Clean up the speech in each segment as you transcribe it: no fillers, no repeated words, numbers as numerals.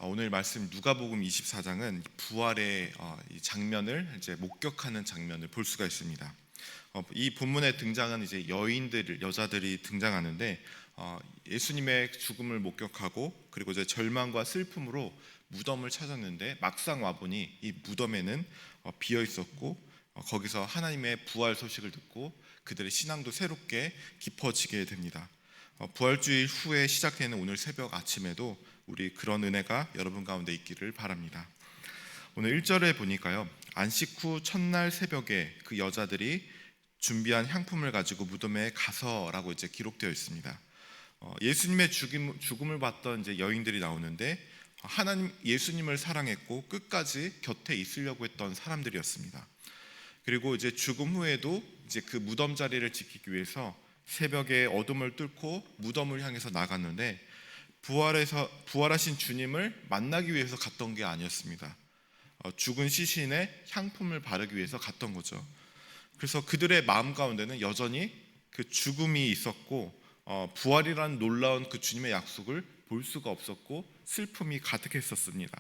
오늘 말씀 누가복음 24장은 부활의 이 장면을 이제 목격하는 장면을 볼 수가 있습니다. 이 본문에 등장한 이제 여자들이 등장하는데 예수님의 죽음을 목격하고 그리고 이제 절망과 슬픔으로 무덤을 찾았는데 막상 와보니 이 무덤에는 비어 있었고 거기서 하나님의 부활 소식을 듣고 그들의 신앙도 새롭게 깊어지게 됩니다. 부활주일 후에 시작되는 오늘 새벽 아침에도 우리 그런 은혜가 여러분 가운데 있기를 바랍니다. 오늘 1절에 보니까요, 안식 후 첫날 새벽에 그 여자들이 준비한 향품을 가지고 무덤에 가서라고 이제 기록되어 있습니다. 예수님의 죽음을 봤던 이제 여인들이 나오는데 하나님 예수님을 사랑했고 끝까지 곁에 있으려고 했던 사람들이었습니다. 그리고 이제 죽음 후에도 이제 그 무덤 자리를 지키기 위해서 새벽에 어둠을 뚫고 무덤을 향해서 나갔는데 부활하신 주님을 만나기 위해서 갔던 게 아니었습니다. 죽은 시신에 향품을 바르기 위해서 갔던 거죠. 그래서 그들의 마음 가운데는 여전히 그 죽음이 있었고 부활이라는 놀라운 그 주님의 약속을 볼 수가 없었고 슬픔이 가득했었습니다.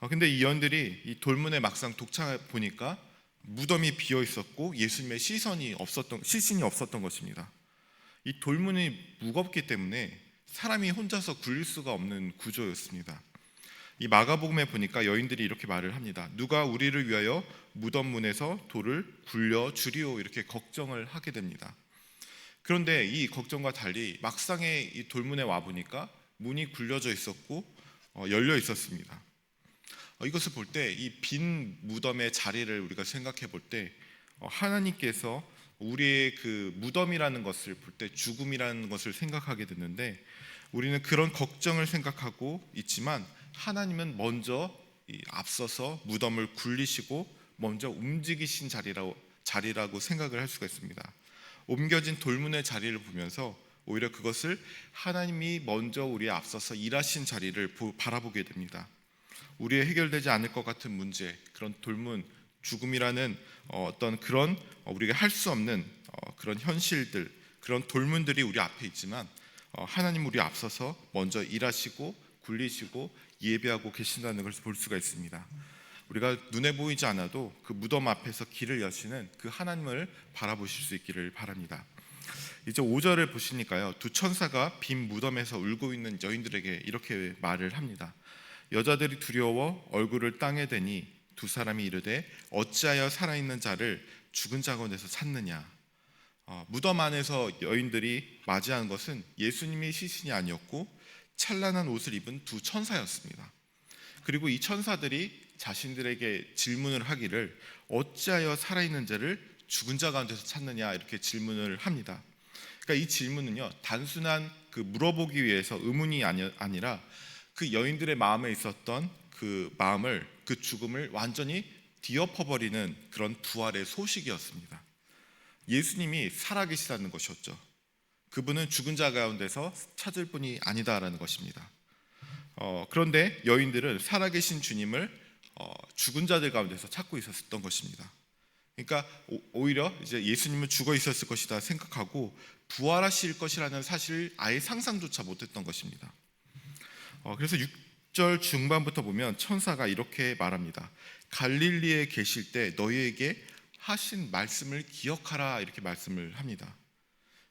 근데 이 여인들이 이 돌문에 막상 도착해 보니까 무덤이 비어 있었고 예수님의 시신이 없었던 것입니다. 이 돌문이 무겁기 때문에 사람이 혼자서 굴릴 수가 없는 구조였습니다. 이 마가복음에 보니까 여인들이 이렇게 말을 합니다. 누가 우리를 위하여 무덤 문에서 돌을 굴려 주리오, 이렇게 걱정을 하게 됩니다. 그런데 이 걱정과 달리 막상에 이 돌문에 와 보니까 문이 굴려져 있었고 열려 있었습니다. 이것을 볼 때 이 빈 무덤의 자리를 우리가 생각해 볼 때 하나님께서 우리의 그 무덤이라는 것을 볼 때 죽음이라는 것을 생각하게 됐는데, 우리는 그런 걱정을 생각하고 있지만 하나님은 먼저 앞서서 무덤을 굴리시고 먼저 움직이신 자리라고 생각을 할 수가 있습니다. 옮겨진 돌문의 자리를 보면서 오히려 그것을 하나님이 먼저 우리에 앞서서 일하신 자리를 바라보게 됩니다. 우리의 해결되지 않을 것 같은 문제, 그런 돌문, 죽음이라는 어떤 그런 우리가 할 수 없는 그런 현실들, 그런 돌문들이 우리 앞에 있지만 하나님 우리 앞서서 먼저 일하시고 굴리시고 예배하고 계신다는 것을 볼 수가 있습니다. 우리가 눈에 보이지 않아도 그 무덤 앞에서 길을 여시는 그 하나님을 바라보실 수 있기를 바랍니다. 이제 5절을 보시니까요, 두 천사가 빈 무덤에서 울고 있는 여인들에게 이렇게 말을 합니다. 여자들이 두려워 얼굴을 땅에 대니 두 사람이 이르되 어찌하여 살아있는 자를 죽은 자 가운데서 찾느냐. 무덤 안에서 여인들이 맞이한 것은 예수님의 시신이 아니었고 찬란한 옷을 입은 두 천사였습니다. 그리고 이 천사들이 자신들에게 질문을 하기를 어찌하여 살아있는 자를 죽은 자 가운데서 찾느냐, 이렇게 질문을 합니다. 그러니까 이 질문은요, 단순한 그 물어보기 위해서 의문이 아니라 그 여인들의 마음에 있었던 그 마음을, 그 죽음을 완전히 뒤엎어버리는 그런 부활의 소식이었습니다. 예수님이 살아계시다는 것이었죠. 그분은 죽은 자 가운데서 찾을 분이 아니다라는 것입니다. 그런데 여인들은 살아계신 주님을 죽은 자들 가운데서 찾고 있었던 것입니다. 그러니까 오히려 이제 예수님은 죽어 있었을 것이다 생각하고 부활하실 것이라는 사실을 아예 상상조차 못했던 것입니다. 그래서 6절 중반부터 보면 천사가 이렇게 말합니다. 갈릴리에 계실 때 너희에게 하신 말씀을 기억하라, 이렇게 말씀을 합니다.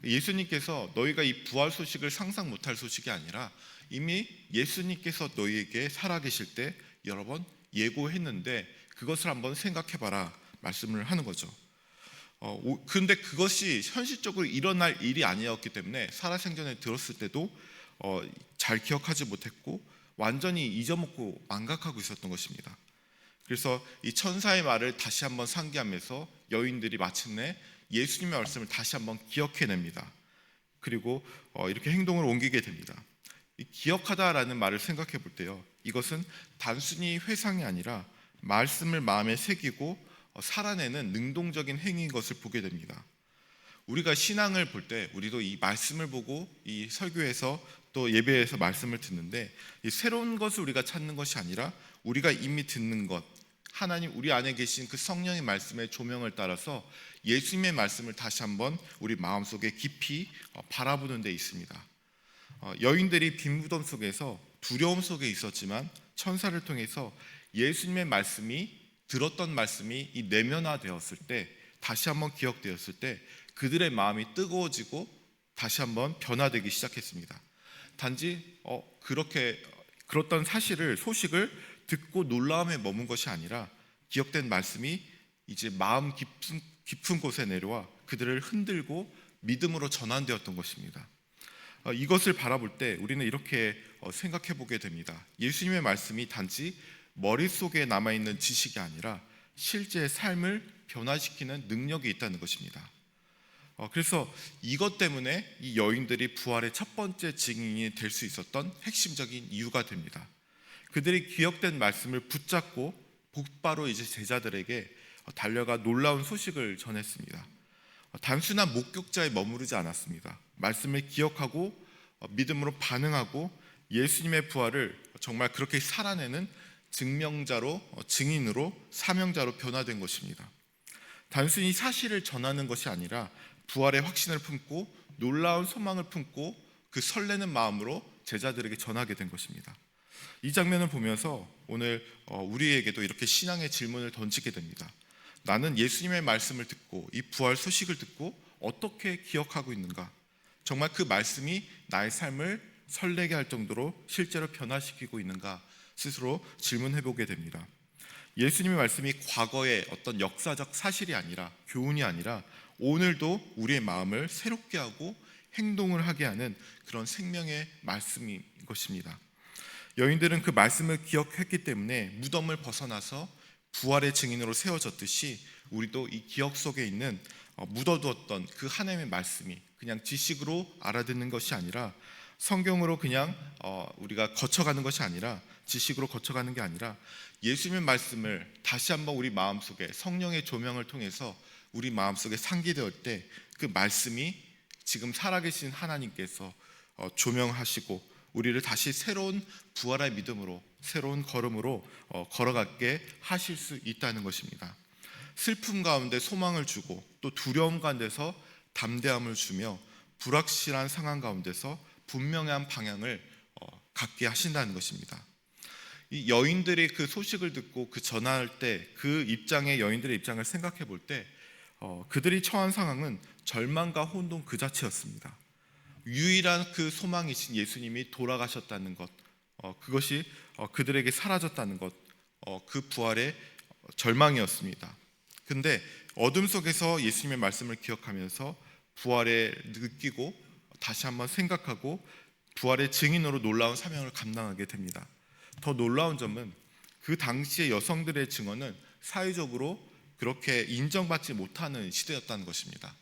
예수님께서 너희가 이 부활 소식을 상상 못할 소식이 아니라 이미 예수님께서 너희에게 살아계실 때 여러 번 예고했는데 그것을 한번 생각해봐라 말씀을 하는 거죠. 그런데 그것이 현실적으로 일어날 일이 아니었기 때문에 살아생전에 들었을 때도 잘 기억하지 못했고 완전히 잊어먹고 망각하고 있었던 것입니다. 그래서 이 천사의 말을 다시 한번 상기하면서 여인들이 마침내 예수님의 말씀을 다시 한번 기억해냅니다. 그리고 이렇게 행동을 옮기게 됩니다. 이 기억하다라는 말을 생각해 볼 때요, 이것은 단순히 회상이 아니라 말씀을 마음에 새기고 살아내는 능동적인 행위인 것을 보게 됩니다. 우리가 신앙을 볼 때 우리도 이 말씀을 보고 이 설교에서 또 예배에서 말씀을 듣는데 이 새로운 것을 우리가 찾는 것이 아니라 우리가 이미 듣는 것, 하나님 우리 안에 계신 그 성령의 말씀의 조명을 따라서 예수님의 말씀을 다시 한번 우리 마음속에 깊이 바라보는 데 있습니다. 여인들이 빈 무덤 속에서 두려움 속에 있었지만 천사를 통해서 예수님의 말씀이 들었던 말씀이 이 내면화되었을 때, 다시 한번 기억되었을 때 그들의 마음이 뜨거워지고 다시 한번 변화되기 시작했습니다. 단지 그렇게 그렇던 소식을 듣고 놀라움에 머문 것이 아니라 기억된 말씀이 이제 마음 깊은 곳에 내려와 그들을 흔들고 믿음으로 전환되었던 것입니다. 이것을 바라볼 때 우리는 이렇게 생각해 보게 됩니다. 예수님의 말씀이 단지 머릿속에 남아있는 지식이 아니라 실제 삶을 변화시키는 능력이 있다는 것입니다. 그래서 이것 때문에 이 여인들이 부활의 첫 번째 증인이 될 수 있었던 핵심적인 이유가 됩니다. 그들이 기억된 말씀을 붙잡고 곧바로 이제 제자들에게 달려가 놀라운 소식을 전했습니다. 단순한 목격자에 머무르지 않았습니다. 말씀을 기억하고 믿음으로 반응하고 예수님의 부활을 정말 그렇게 살아내는 증명자로, 증인으로, 사명자로 변화된 것입니다. 단순히 사실을 전하는 것이 아니라 부활의 확신을 품고 놀라운 소망을 품고 그 설레는 마음으로 제자들에게 전하게 된 것입니다. 이 장면을 보면서 오늘 우리에게도 이렇게 신앙의 질문을 던지게 됩니다. 나는 예수님의 말씀을 듣고 이 부활 소식을 듣고 어떻게 기억하고 있는가? 정말 그 말씀이 나의 삶을 설레게 할 정도로 실제로 변화시키고 있는가? 스스로 질문해보게 됩니다. 예수님의 말씀이 과거의 어떤 역사적 사실이 아니라, 교훈이 아니라 오늘도 우리의 마음을 새롭게 하고 행동을 하게 하는 그런 생명의 말씀인 것입니다. 여인들은 그 말씀을 기억했기 때문에 무덤을 벗어나서 부활의 증인으로 세워졌듯이 우리도 이 기억 속에 있는 묻어두었던 그 하나님의 말씀이 그냥 지식으로 알아듣는 것이 아니라, 성경으로 그냥 우리가 거쳐가는 것이 아니라, 지식으로 거쳐가는 게 아니라 예수님의 말씀을 다시 한번 우리 마음속에 성령의 조명을 통해서 우리 마음속에 상기되었을 때 그 말씀이 지금 살아계신 하나님께서 조명하시고 우리를 다시 새로운 부활의 믿음으로, 새로운 걸음으로 걸어가게 하실 수 있다는 것입니다. 슬픔 가운데 소망을 주고 또 두려움 가운데서 담대함을 주며 불확실한 상황 가운데서 분명한 방향을 갖게 하신다는 것입니다. 이 여인들이 그 소식을 듣고 그 전할 때 그 입장의 여인들의 입장을 생각해 볼 때 그들이 처한 상황은 절망과 혼돈 그 자체였습니다. 유일한 그 소망이신 예수님이 돌아가셨다는 것, 그것이 그들에게 사라졌다는 것, 그 부활의 절망이었습니다. 근데 어둠 속에서 예수님의 말씀을 기억하면서 부활에 느끼고 다시 한번 생각하고 부활의 증인으로 놀라운 사명을 감당하게 됩니다. 더 놀라운 점은 그 당시의 여성들의 증언은 사회적으로 그렇게 인정받지 못하는 시대였다는 것입니다.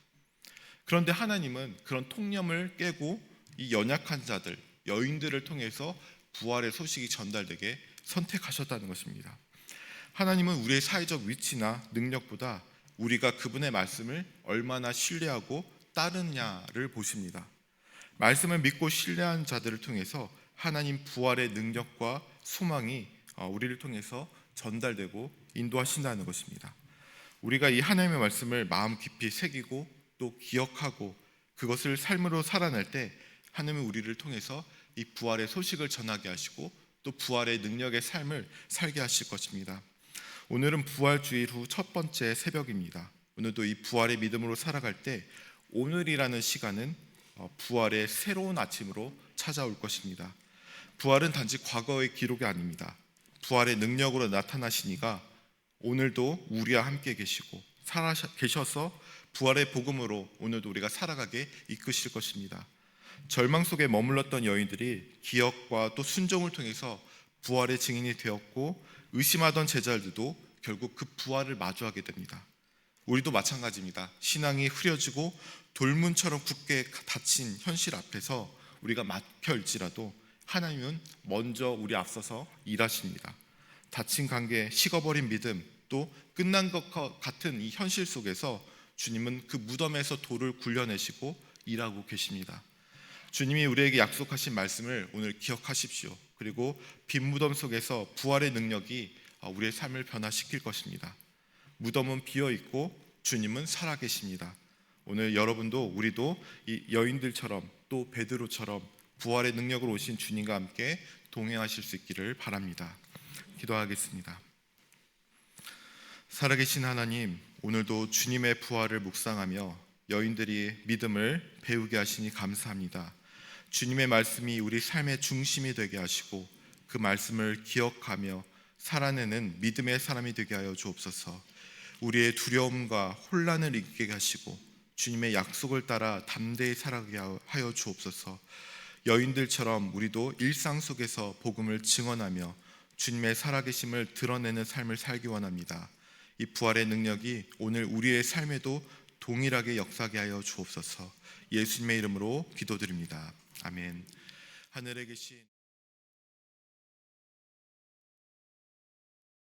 그런데 하나님은 그런 통념을 깨고 이 연약한 자들, 여인들을 통해서 부활의 소식이 전달되게 선택하셨다는 것입니다. 하나님은 우리의 사회적 위치나 능력보다 우리가 그분의 말씀을 얼마나 신뢰하고 따르느냐를 보십니다. 말씀을 믿고 신뢰한 자들을 통해서 하나님 부활의 능력과 소망이 우리를 통해서 전달되고 인도하신다는 것입니다. 우리가 이 하나님의 말씀을 마음 깊이 새기고 또 기억하고 그것을 삶으로 살아낼 때 하나님은 우리를 통해서 이 부활의 소식을 전하게 하시고 또 부활의 능력의 삶을 살게 하실 것입니다. 오늘은 부활주일 후 첫 번째 새벽입니다. 오늘도 이 부활의 믿음으로 살아갈 때 오늘이라는 시간은 부활의 새로운 아침으로 찾아올 것입니다. 부활은 단지 과거의 기록이 아닙니다. 부활의 능력으로 나타나시니가 오늘도 우리와 함께 계시고 계셔서 부활의 복음으로 오늘도 우리가 살아가게 이끄실 것입니다. 절망 속에 머물렀던 여인들이 기억과 또 순종을 통해서 부활의 증인이 되었고 의심하던 제자들도 결국 그 부활을 마주하게 됩니다. 우리도 마찬가지입니다. 신앙이 흐려지고 돌문처럼 굳게 닫힌 현실 앞에서 우리가 막혀일지라도 하나님은 먼저 우리 앞서서 일하십니다. 닫힌 관계, 식어버린 믿음, 또 끝난 것 같은 이 현실 속에서 주님은 그 무덤에서 돌을 굴려내시고 일하고 계십니다. 주님이 우리에게 약속하신 말씀을 오늘 기억하십시오. 그리고 빈 무덤 속에서 부활의 능력이 우리의 삶을 변화시킬 것입니다. 무덤은 비어있고 주님은 살아계십니다. 오늘 여러분도 우리도 이 여인들처럼 또 베드로처럼 부활의 능력으로 오신 주님과 함께 동행하실 수 있기를 바랍니다. 기도하겠습니다. 살아계신 하나님, 오늘도 주님의 부활을 묵상하며 여인들이 믿음을 배우게 하시니 감사합니다. 주님의 말씀이 우리 삶의 중심이 되게 하시고 그 말씀을 기억하며 살아내는 믿음의 사람이 되게 하여 주옵소서. 우리의 두려움과 혼란을 이기게 하시고 주님의 약속을 따라 담대히 살아가게 하여 주옵소서. 여인들처럼 우리도 일상 속에서 복음을 증언하며 주님의 살아계심을 드러내는 삶을 살기 원합니다. 이 부활의 능력이 오늘 우리의 삶에도 동일하게 역사하게 하여 주옵소서. 예수님의 이름으로 기도드립니다. 아멘. 하늘에 계신